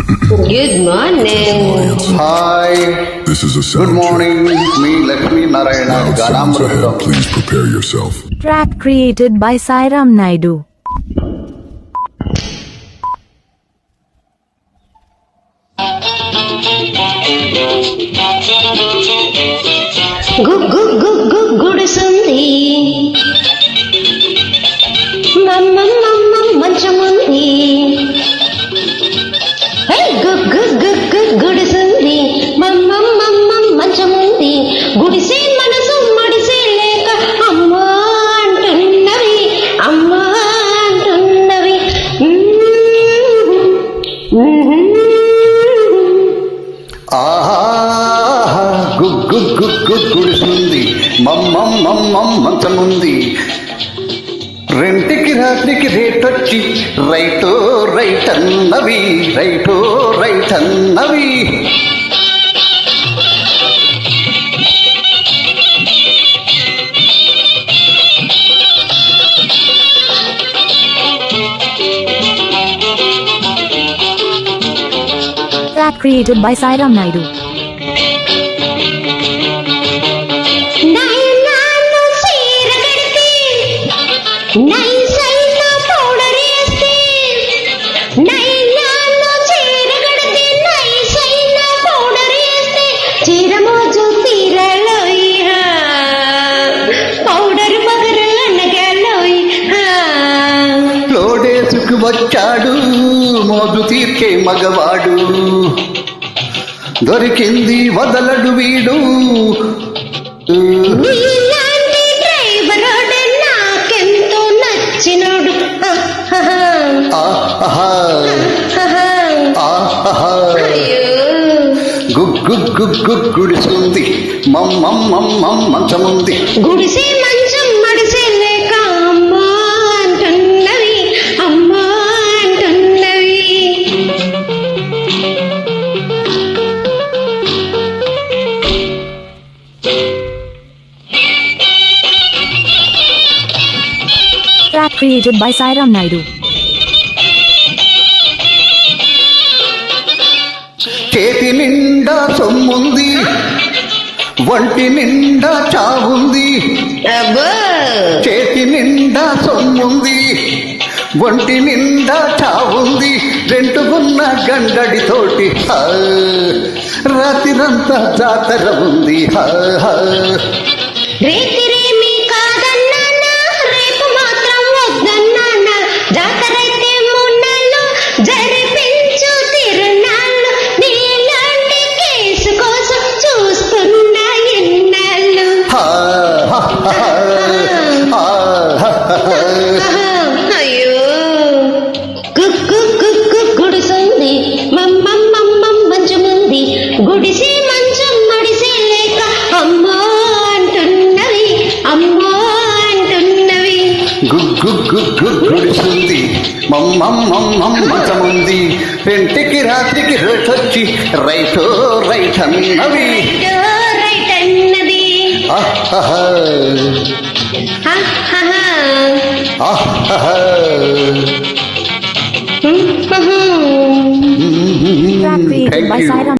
Good morning. Hi. This is a Good sound morning. Me, Lakshmi Narayana, check. Ganamrutam. Please prepare yourself. Track created by Sairam Naidu. గుడిసుంది మంచముంది గుడిసుంది మంచముంది గుడిసే మనసు మడిసే లేక అమ్మా అంటున్నవి అమ్మా అంటున్నవి ఆహా గుడిసుంది మమ్మం మంచముంది రెంటికి రాత్రికి రేటొచ్చి రైటో right అన్నవి రైటో రైట్ అన్నవి Track created by Sairam Naidu. నైనాను చీర కడితే నైసైన పౌడర్ వేస్తే నైనాను చీర కడితే నైసైన పౌడర్ వేస్తే చీర మోజు తీరలోయి పౌడర్ పగరు అనగలోయి లోడేసుకు వచ్చాడు మోజు తీర్చే మగవాడు దొరికింది వదలడు వీడు నీలాంటి డ్రైవరోడు నాకెంతో నచ్చినోడు ఆహా ఆహా గుడిసుంది మమ్మం మంచముంది గుడిసే మంచం మడిసే లేక అమ్మా అంటున్నవి అమ్మా అంటున్నవి Track created by Sairam Naidu. చేతి నిండా సొమ్ముంది వంటి నిండా చావుంది అబ్బో చేతి నిండా సొమ్ముంది వంటి నిండా చావుంది రెంటుకున్న గంగడితోటి రాత్రిరంతా జాతర ఉంది రేతిరేమి కాదన్నానా రేపు మాత్రం వద్దన్నానా జాతరైతే మున్నలు జరిపించు తిరునాళ్ళు నీలాంటి కేసు కోసం చూస్తున్నా ఎన్నాళ్ళు అయ్యో గుడిసుంది మమ్మం మంచముంది గుడిసే మంచం మడిసే లేక అమ్మా అంటున్నవి అమ్మా అంటున్నవి గుడిసుంది మమ్మం మంచముంది రెంటికి రాత్రికి రేటొచ్చి రైటో రైట్ అన్నవి రైట్ అన్నది ఆహా Track created Thank by you. Sairam